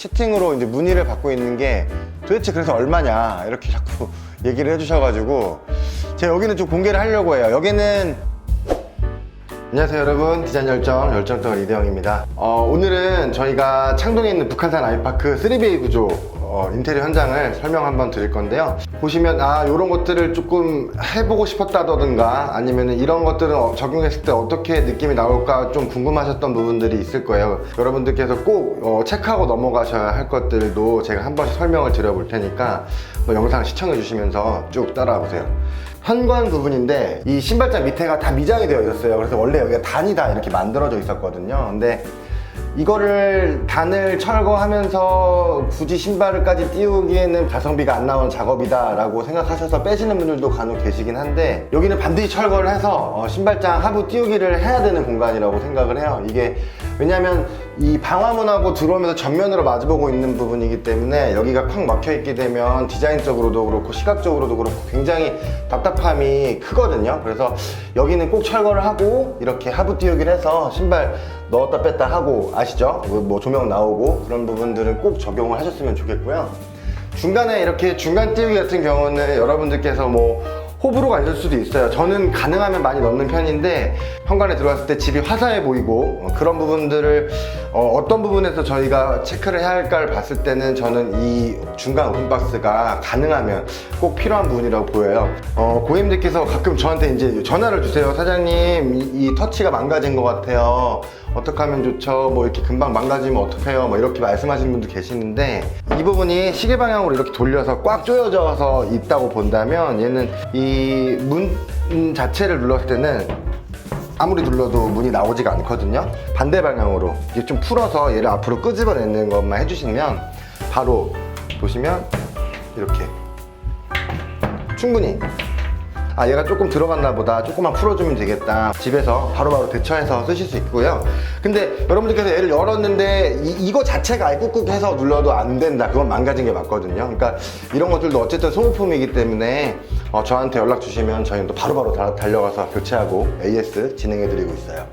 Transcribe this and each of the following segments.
채팅으로 이제 문의를 받고 있는 게 도대체 그래서 얼마냐 이렇게 자꾸 얘기를 해주셔가지고 제가 여기는 좀 공개를 하려고 해요. 여기는 안녕하세요 여러분, 디자인 열정떡 이대영입니다. 오늘은 저희가 창동에 있는 북한산 아이파크 3BA 구조 인테리어 현장을 설명 한번 드릴 건데요. 보시면 이런 것들을 조금 해보고 싶었다던가 아니면 이런 것들은 적용했을 때 어떻게 느낌이 나올까 좀 궁금하셨던 부분들이 있을 거예요. 여러분들께서 꼭 체크하고 넘어가셔야 할 것들도 제가 한 번씩 설명을 드려볼 테니까 영상 시청해 주시면서 쭉 따라와 보세요. 현관 부분인데 이 신발장 밑에가 다 미장이 되어 있었어요. 그래서 원래 여기가 단이 다 이렇게 만들어져 있었거든요. 근데 이거를 단을 철거하면서 굳이 신발을까지 띄우기에는 가성비가 안 나오는 작업이다 라고 생각하셔서 빼시는 분들도 간혹 계시긴 한데, 여기는 반드시 철거를 해서 신발장 하부 띄우기를 해야 되는 공간이라고 생각을 해요. 이게 왜냐면 이 방화문하고 들어오면서 전면으로 마주보고 있는 부분이기 때문에 여기가 콱 막혀 있게 되면 디자인적으로도 그렇고 시각적으로도 그렇고 굉장히 답답함이 크거든요. 그래서 여기는 꼭 철거를 하고 이렇게 하부 띄우기를 해서 신발 넣었다 뺐다 하고, 아시죠? 뭐 조명 나오고 그런 부분들은 꼭 적용을 하셨으면 좋겠고요. 중간에 이렇게 중간 띄우기 같은 경우는 여러분들께서 뭐 호불호가 있을 수도 있어요. 저는 가능하면 많이 넣는 편인데 현관에 들어왔을 때 집이 화사해 보이고 그런 부분들을 어떤 부분에서 저희가 체크를 해야 할까를 봤을 때는 저는 이 중간 오픈박스가 가능하면 꼭 필요한 부분이라고 보여요. 고객님들께서 가끔 저한테 이제 전화를 주세요. 사장님, 이 터치가 망가진 것 같아요. 어떻게 하면 좋죠? 뭐 이렇게 금방 망가지면 어떡해요? 뭐 이렇게 말씀하시는 분도 계시는데, 이 부분이 시계 방향으로 이렇게 돌려서 꽉 조여져서 있다고 본다면 얘는 이 문 자체를 눌렀을 때는 아무리 눌러도 문이 나오지가 않거든요. 반대 방향으로 이게 좀 풀어서 얘를 앞으로 끄집어내는 것만 해주시면 바로 보시면 이렇게 충분히 얘가 조금 들어갔나 보다, 조금만 풀어주면 되겠다, 집에서 바로바로 대처해서 쓰실 수 있고요. 근데 여러분들께서 얘를 열었는데 이거 자체가 아예 꾹꾹 해서 눌러도 안 된다, 그건 망가진 게 맞거든요. 그러니까 이런 것들도 어쨌든 소모품이기 때문에 저한테 연락 주시면 저희는 또 바로바로 달려가서 교체하고 AS 진행해 드리고 있어요.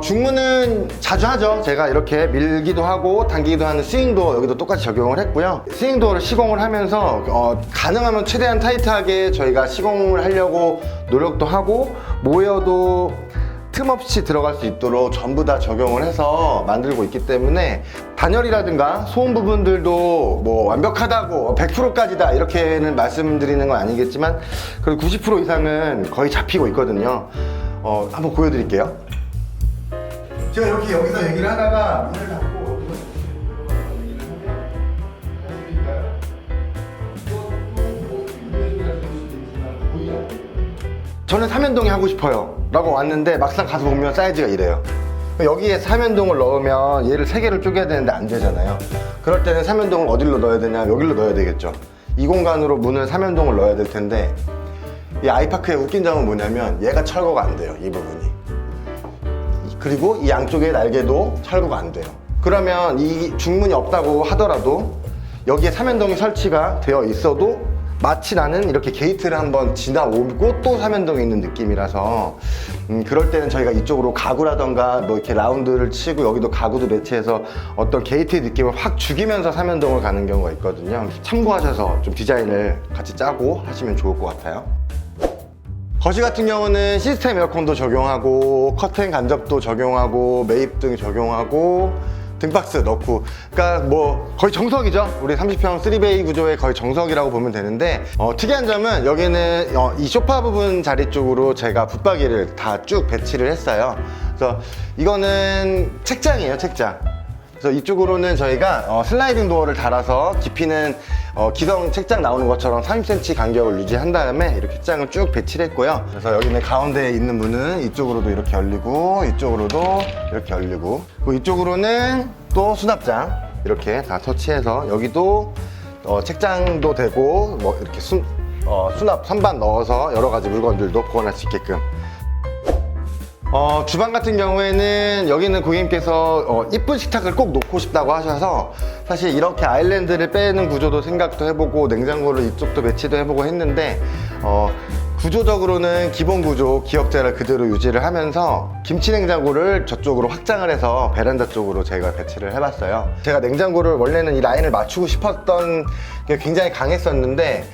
중문은 자주 하죠. 제가 이렇게 밀기도 하고 당기기도 하는 스윙도어, 여기도 똑같이 적용을 했고요. 스윙도어를 시공을 하면서 가능하면 최대한 타이트하게 저희가 시공을 하려고 노력도 하고, 모여도 틈 없이 들어갈 수 있도록 전부 다 적용을 해서 만들고 있기 때문에 단열이라든가 소음 부분들도 뭐 완벽하다고 100%까지다 이렇게는 말씀드리는 건 아니겠지만 그래도 90% 이상은 거의 잡히고 있거든요. 한번 보여드릴게요. 제가 이렇게 여기서 얘기를 하다가 문을 닫고 저는 삼연동에 하고 싶어요 라고 왔는데 막상 가서 보면 사이즈가 이래요. 여기에 삼연동을 넣으면 얘를 3개를 쪼개야 되는데 안 되잖아요. 그럴 때는 삼연동을 어디로 넣어야 되냐, 여기로 넣어야 되겠죠. 이 공간으로 문을 삼연동을 넣어야 될 텐데, 이 아이파크의 웃긴 점은 뭐냐면 얘가 철거가 안 돼요, 이 부분이. 그리고 이 양쪽의 날개도 철거가 안 돼요. 그러면 이 중문이 없다고 하더라도 여기에 삼연동이 설치가 되어 있어도 마치 나는 이렇게 게이트를 한번 지나오고 또 삼연동에 있는 느낌이라서 그럴 때는 저희가 이쪽으로 가구라던가 뭐 이렇게 라운드를 치고 여기도 가구도 배치해서 어떤 게이트의 느낌을 확 죽이면서 삼연동을 가는 경우가 있거든요. 참고하셔서 좀 디자인을 같이 짜고 하시면 좋을 것 같아요. 거실 같은 경우는 시스템 에어컨도 적용하고 커튼 간접도 적용하고 매입등 적용하고 등박스 넣고, 그러니까 뭐 거의 정석이죠. 우리 30평 3베이 구조의 거의 정석이라고 보면 되는데, 특이한 점은 여기는 이 소파 부분 자리 쪽으로 제가 붙박이를 다 쭉 배치를 했어요. 그래서 이거는 책장이에요, 책장. 그래서 이쪽으로는 저희가 슬라이딩 도어를 달아서 깊이는 기성 책장 나오는 것처럼 30cm 간격을 유지한 다음에 이렇게 책장을 쭉 배치를 했고요. 그래서 여기는 가운데에 있는 문은 이쪽으로도 이렇게 열리고 이쪽으로도 이렇게 열리고, 그리고 이쪽으로는 또 수납장 이렇게 다 터치해서 여기도 책장도 되고 뭐 이렇게 수납 선반 넣어서 여러 가지 물건들도 보관할 수 있게끔. 주방 같은 경우에는 여기는 고객님께서 이쁜 식탁을 꼭 놓고 싶다고 하셔서 사실 이렇게 아일랜드를 빼는 구조도 생각도 해보고 냉장고를 이쪽도 배치도 해보고 했는데 구조적으로는 기본 구조 기역자를 그대로 유지를 하면서 김치 냉장고를 저쪽으로 확장을 해서 베란다 쪽으로 제가 배치를 해봤어요. 제가 냉장고를 원래는 이 라인을 맞추고 싶었던 게 굉장히 강했었는데,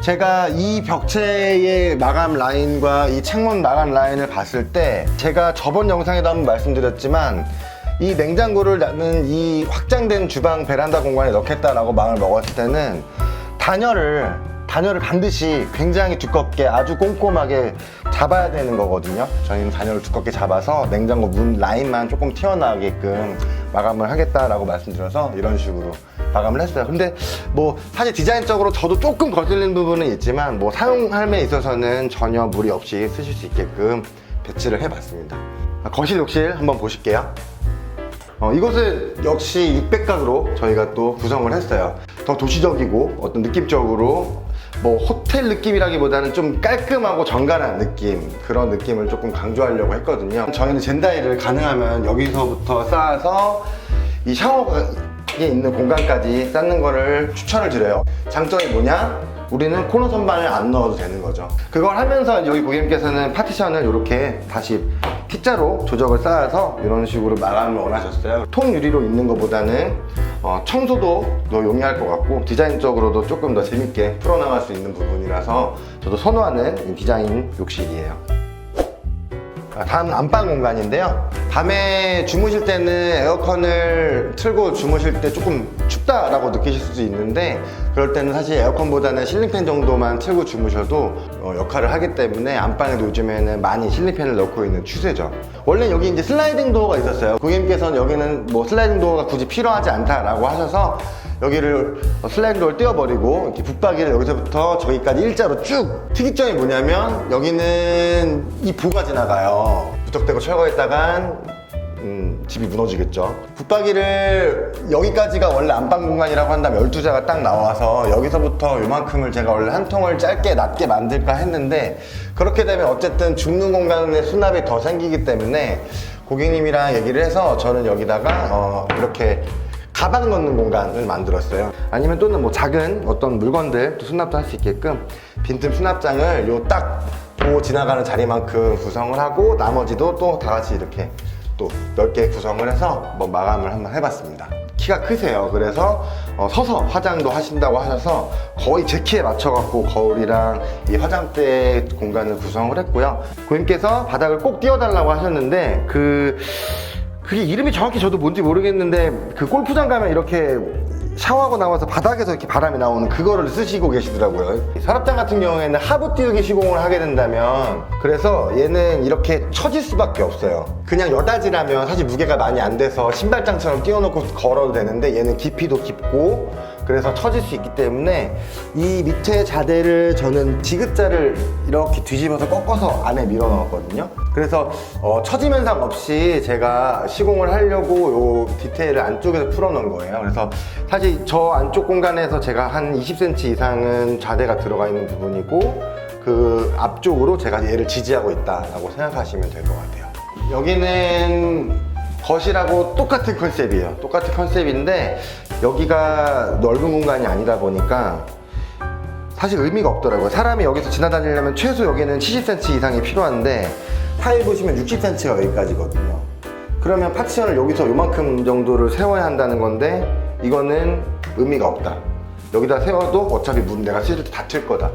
제가 이 벽체의 마감 라인과 이 창문 마감 라인을 봤을 때, 제가 저번 영상에도 한번 말씀드렸지만 이 냉장고를 나는 이 확장된 주방 베란다 공간에 넣겠다라고 마음을 먹었을 때는 단열을 반드시 굉장히 두껍게 아주 꼼꼼하게 잡아야 되는 거거든요. 저희는 단열을 두껍게 잡아서 냉장고 문 라인만 조금 튀어나오게끔 마감을 하겠다라고 말씀드려서 이런 식으로 마감을 했어요. 근데 뭐 사실 디자인적으로 저도 조금 거슬리는 부분은 있지만 뭐 사용함에 있어서는 전혀 무리 없이 쓰실 수 있게끔 배치를 해봤습니다. 거실 욕실 한번 보실게요. 이곳은 역시 600각으로 저희가 또 구성을 했어요. 더 도시적이고 어떤 느낌적으로 뭐 호텔 느낌이라기보다는 좀 깔끔하고 정갈한 느낌, 그런 느낌을 조금 강조하려고 했거든요. 저희는 젠다이를 가능하면 여기서부터 쌓아서 이 샤워가 있는 공간까지 쌓는 거를 추천을 드려요. 장점이 뭐냐? 우리는 코너 선반을 안 넣어도 되는 거죠. 그걸 하면서 여기 고객님께서는 파티션을 이렇게 다시 T자로 조적을 쌓아서 이런 식으로 마감을 원하셨어요. 통 유리로 있는 것보다는 청소도 더 용이할 것 같고 디자인적으로도 조금 더 재밌게 풀어나갈 수 있는 부분이라서 저도 선호하는 디자인 욕실이에요. 다음은 안방 공간인데요. 밤에 주무실 때는 에어컨을 틀고 주무실 때 조금 춥다라고 느끼실 수도 있는데, 그럴 때는 사실 에어컨보다는 실링팬 정도만 틀고 주무셔도 역할을 하기 때문에 안방에도 요즘에는 많이 실링팬을 넣고 있는 추세죠. 원래 여기 이제 슬라이딩 도어가 있었어요. 고객님께서는 여기는 뭐 슬라이딩 도어가 굳이 필요하지 않다라고 하셔서 여기를 슬라이딩 도어를 띄워버리고 이렇게 붙박이를 여기서부터 저기까지 일자로 쭉. 특이점이 뭐냐면 여기는 이 부가 지나가요. 무턱대고 철거했다간 집이 무너지겠죠. 붙박이를 여기까지가 원래 안방 공간이라고 한다면 12자가 딱 나와서 여기서부터 요만큼을 제가 원래 한 통을 짧게 낮게 만들까 했는데, 그렇게 되면 어쨌든 죽는 공간에 수납이 더 생기기 때문에 고객님이랑 얘기를 해서 저는 여기다가 이렇게 가방 넣는 공간을 만들었어요. 아니면 또는 뭐 작은 어떤 물건들 또 수납도 할 수 있게끔 빈틈 수납장을 요 딱 도 지나가는 자리만큼 구성을 하고, 나머지도 또 다 같이 이렇게 또 넓게 구성을 해서 뭐 마감을 한번 해봤습니다. 키가 크세요. 그래서 서서 화장도 하신다고 하셔서 거의 제 키에 맞춰갖고 거울이랑 이 화장대 공간을 구성을 했고요. 고객님께서 바닥을 꼭 띄워달라고 하셨는데 그게 이름이 정확히 저도 뭔지 모르겠는데, 그 골프장 가면 이렇게 샤워하고 나와서 바닥에서 이렇게 바람이 나오는 그거를 쓰시고 계시더라고요. 서랍장 같은 경우에는 하부 띄우기 시공을 하게 된다면, 그래서 얘는 이렇게 처질 수밖에 없어요. 그냥 여닫이라면 사실 무게가 많이 안 돼서 신발장처럼 띄워놓고 걸어도 되는데, 얘는 깊이도 깊고 그래서 처질 수 있기 때문에 이 밑에 자대를 저는 디귿자를 이렇게 뒤집어서 꺾어서 안에 밀어 넣었거든요. 그래서 처짐 현상 없이 제가 시공을 하려고 요 디테일을 안쪽에서 풀어 놓은 거예요. 그래서 사실 저 안쪽 공간에서 제가 한 20cm 이상은 자대가 들어가 있는 부분이고, 그 앞쪽으로 제가 얘를 지지하고 있다라고 생각하시면 될 것 같아요. 여기는 거실하고 똑같은 컨셉이에요. 똑같은 컨셉인데 여기가 넓은 공간이 아니다 보니까 사실 의미가 없더라고요. 사람이 여기서 지나다니려면 최소 여기는 70cm 이상이 필요한데, 타일 보시면 60cm가 여기까지거든요. 그러면 파티션을 여기서 요만큼 정도를 세워야 한다는 건데, 이거는 의미가 없다. 여기다 세워도 어차피 문 내가 씻을 때 닫힐 거다.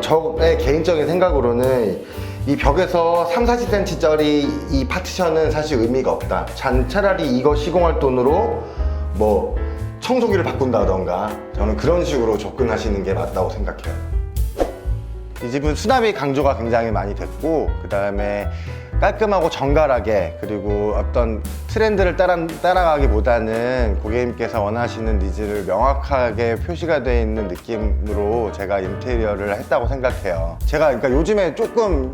저의 개인적인 생각으로는 이 벽에서 30-40cm짜리 이 파티션은 사실 의미가 없다. 차라리 이거 시공할 돈으로 뭐 청소기를 바꾼다던가, 저는 그런 식으로 접근하시는 게 맞다고 생각해요. 이 집은 수납이 강조가 굉장히 많이 됐고, 그 다음에 깔끔하고 정갈하게, 그리고 어떤 트렌드를 따라가기보다는 고객님께서 원하시는 니즈를 명확하게 표시가 되어 있는 느낌으로 제가 인테리어를 했다고 생각해요. 제가 그러니까 요즘에 조금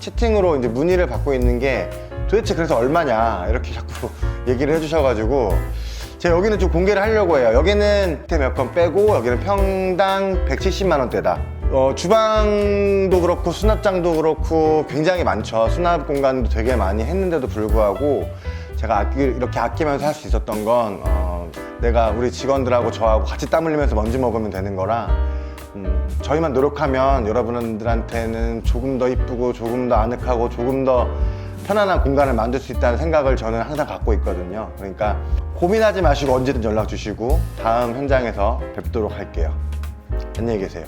채팅으로 이제 문의를 받고 있는 게, 도대체 그래서 얼마냐 이렇게 자꾸 얘기를 해주셔가지고 제가 여기는 좀 공개를 하려고 해요. 여기는 몇 건 빼고 여기는 평당 170만 원대다. 주방도 그렇고 수납장도 그렇고 굉장히 많죠. 수납 공간도 되게 많이 했는데도 불구하고 제가 이렇게 아끼면서 할 수 있었던 건 내가 우리 직원들하고 저하고 같이 땀 흘리면서 먼지 먹으면 되는 거라 저희만 노력하면 여러분들한테는 조금 더 이쁘고 조금 더 아늑하고 조금 더 편안한 공간을 만들 수 있다는 생각을 저는 항상 갖고 있거든요. 그러니까 고민하지 마시고 언제든 연락 주시고 다음 현장에서 뵙도록 할게요. 안녕히 계세요.